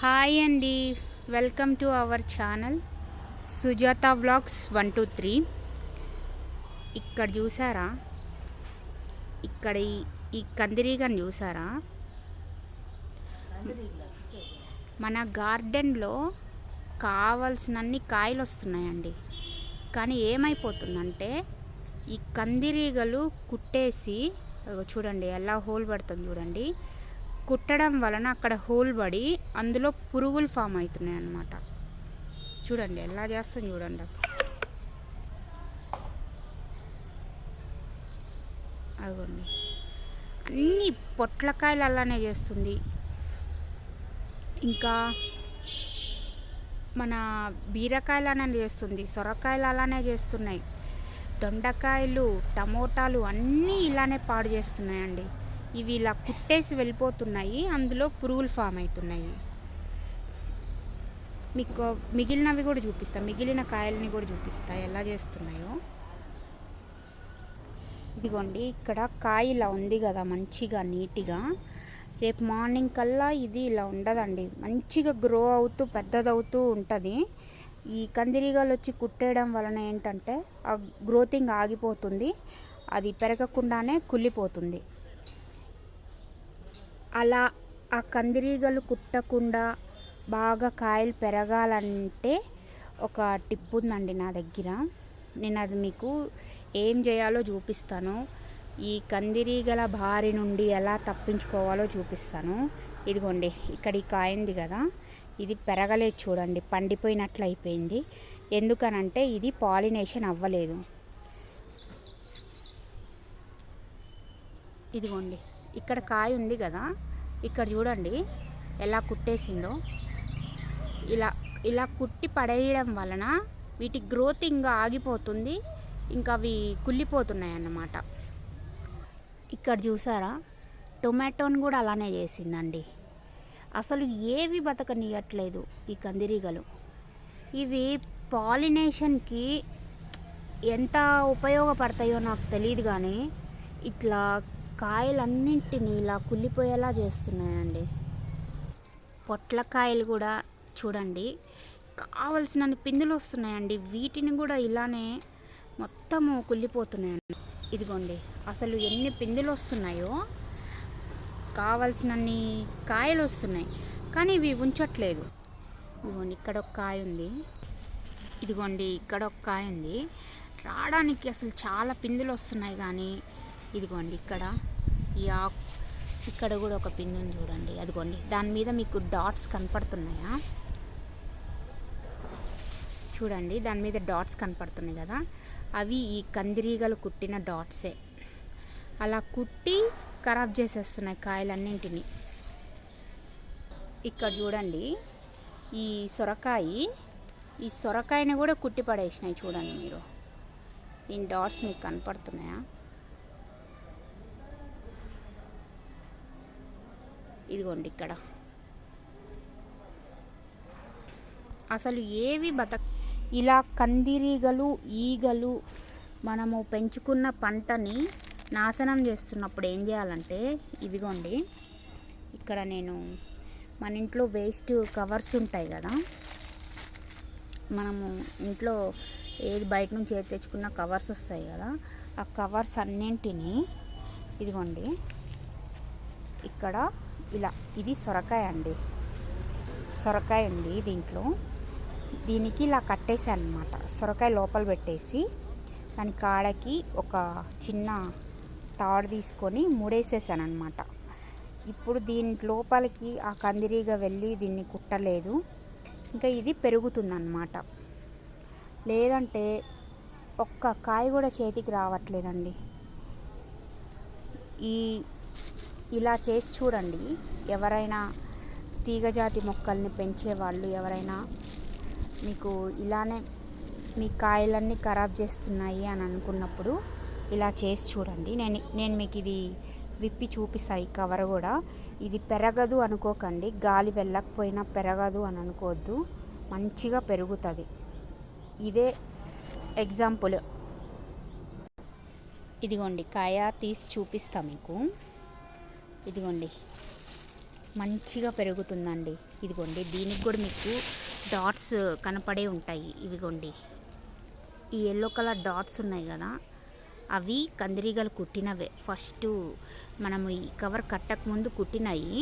Hi అండి, welcome to our channel Sujatha vlogs 123. ఇక్కడ చూసారా, ఇక్కడ ఈ కందిరీగను చూసారా? మన గార్డెన్లో కావాల్సినన్ని కాయలు వస్తున్నాయండి. కానీ ఏమైపోతుందంటే ఈ కందిరీగలు కుట్టేసి చూడండి ఎలా హోల్ పడుతుంది చూడండి. కుట్టడం వలన అక్కడ హోల్ పడి అందులో పురుగులు ఫామ్ అవుతున్నాయి అన్నమాట. చూడండి ఎలా చేస్తుంది చూడండి. అసలు అదిగోండి, అన్ని పొట్లకాయలు అలానే చేస్తుంది. ఇంకా మన బీరకాయలు అలానే చేస్తుంది, సొరకాయలు అలానే చేస్తున్నాయి, దొండకాయలు, టమోటాలు అన్నీ ఇలానే పాడు చేస్తున్నాయండి. ఇవి ఇలా కుట్టేసి వెళ్ళిపోతున్నాయి, అందులో పురుగులు ఫామ్ అవుతున్నాయి. మీకు మిగిలినవి కూడా చూపిస్తా, మిగిలిన కాయలని కూడా చూపిస్తా ఎలా చేస్తున్నాయో. ఇదిగోండి, ఇక్కడ కాయ ఇలా ఉంది కదా మంచిగా నీట్గా. రేపు మార్నింగ్ కల్లా ఇది ఇలా ఉండదండి, మంచిగా గ్రో అవుతూ పెద్దదవుతూ ఉంటుంది. ఈ కందిరీగలు వచ్చి కుట్టేయడం వలన ఏంటంటే ఆ గ్రోతింగ్ ఆగిపోతుంది, అది పెరగకుండానే కుళ్ళిపోతుంది. అలా ఆ కందిరీగలు కుట్టకుండా బాగా కాయలు పెరగాలంటే ఒక టిప్ ఉందండి నా దగ్గర. నేను అది మీకు ఏం చేయాలో చూపిస్తాను. ఈ కందిరీగల బారి నుండి ఎలా తప్పించుకోవాలో చూపిస్తాను. ఇదిగోండి, ఇక్కడ ఈ కాయ ఉంది కదా, ఇది పెరగలేదు చూడండి, పండిపోయినట్లు అయిపోయింది. ఎందుకనంటే ఇది పాలినేషన్ అవ్వలేదు. ఇదిగోండి, ఇక్కడ కాయ ఉంది కదా, ఇక్కడ చూడండి ఎలా కుట్టేసిందో. ఇలా ఇలా కుట్టి పడేయడం వలన వీటి గ్రోత్ ఇంకా ఆగిపోతుంది, ఇంకా అవి కుళ్ళిపోతున్నాయి అన్నమాట. ఇక్కడ చూసారా, టొమాటోని కూడా అలానే చేసిందండి. అసలు ఏవి బతకనియట్లేదు ఈ కందిరీగలు. ఇవి పాలినేషన్కి ఎంత ఉపయోగపడతాయో నాకు తెలియదు, కానీ ఇట్లా కాయలన్నింటినీ ఇలా కుళ్ళిపోయేలా చేస్తున్నాయండి. పొట్లకాయలు కూడా చూడండి, కావలసినన్ని పిందులు వస్తున్నాయండి, వీటిని కూడా ఇలానే మొత్తము కుళ్ళిపోతున్నాయండి. ఇదిగోండి, అసలు ఎన్ని పిందులు వస్తున్నాయో, కావలసినన్ని కాయలు వస్తున్నాయి, కానీ ఇవి ఉంచట్లేదు. ఇదిగోండి, ఇక్కడ ఒక కాయ ఉంది, ఇదిగోండి ఇక్కడ ఒక కాయ ఉంది. రావడానికి అసలు చాలా పిందులు వస్తున్నాయి, కానీ ఇదిగోండి ఇక్కడ ఈ ఇక్కడ కూడా ఒక పిండి ఉంది చూడండి. అదిగోండి, దాని మీద మీకు డాట్స్ కనపడుతున్నాయా? చూడండి, దాని మీద డాట్స్ కనపడుతున్నాయి కదా, అవి ఈ కందిరీగలు కుట్టిన డాట్సే. అలా కుట్టి ఖరాబ్ చేసేస్తున్నాయి కాయలన్నింటినీ. ఇక్కడ చూడండి, ఈ సొరకాయని కూడా కుట్టి పడేసినాయి చూడండి మీరు. దీని డాట్స్ మీకు కనపడుతున్నాయా? ఇదిగోండి, ఇక్కడ అసలు ఏవి ఇలా కందిరీగలు, ఈగలు మనము పెంచుకున్న పంటని నాశనం చేస్తున్నప్పుడు ఏం చేయాలంటే, ఇదిగోండి ఇక్కడ నేను మన ఇంట్లో వేస్ట్ కవర్స్ ఉంటాయి కదా, మనము ఇంట్లో ఏది బయట నుంచి ఏది తెచ్చుకున్న కవర్స్ వస్తాయి కదా, ఆ కవర్స్ అన్నింటినీ ఇదిగోండి ఇక్కడ ఇలా, ఇది సొరకాయ అండి, సొరకాయ ఉంది దీంట్లో, దీనికి ఇలా కట్టేసాను అనమాట. సొరకాయ లోపల పెట్టేసి దాని కాడకి ఒక చిన్న తాడు తీసుకొని ముడేసేసాను అనమాట. ఇప్పుడు దీని లోపలికి ఆ కందిరీగ వెళ్ళి దీన్ని కుట్టలేదు, ఇంకా ఇది పెరుగుతుందన్నమాట. లేదంటే ఒక్క కాయ కూడా చేతికి రావట్లేదండి. ఇలా చేసి చూడండి, ఎవరైనా తీగజాతి మొక్కల్ని పెంచే వాళ్ళు ఎవరైనా మీకు ఇలానే మీ కాయలన్నీ ఖరాబ్ చేస్తున్నాయి అని అనుకున్నప్పుడు ఇలా చేసి చూడండి. నేను మీకు ఇది విప్పి చూపిస్తాను, ఈ కవర్ కూడా. ఇది పెరగదు అనుకోకండి, గాలి వెళ్ళకపోయినా పెరగదు అని అనుకోవద్దు, మంచిగా పెరుగుతుంది. ఇదే ఎగ్జాంపుల్. ఇదిగోండి, కాయ తీసి చూపిస్తా మీకు. ఇదిగోండి, మంచిగా పెరుగుతుందండి. ఇదిగోండి దీనికి కూడా మీకు డాట్స్ కనపడే ఉంటాయి. ఇవిగోండి ఈ ఎల్లో కలర్ డాట్స్ ఉన్నాయి కదా, అవి కందిరీగలు కుట్టినవే. ఫస్ట్ మనము ఈ కవర్ కట్టక ముందు కుట్టినవి.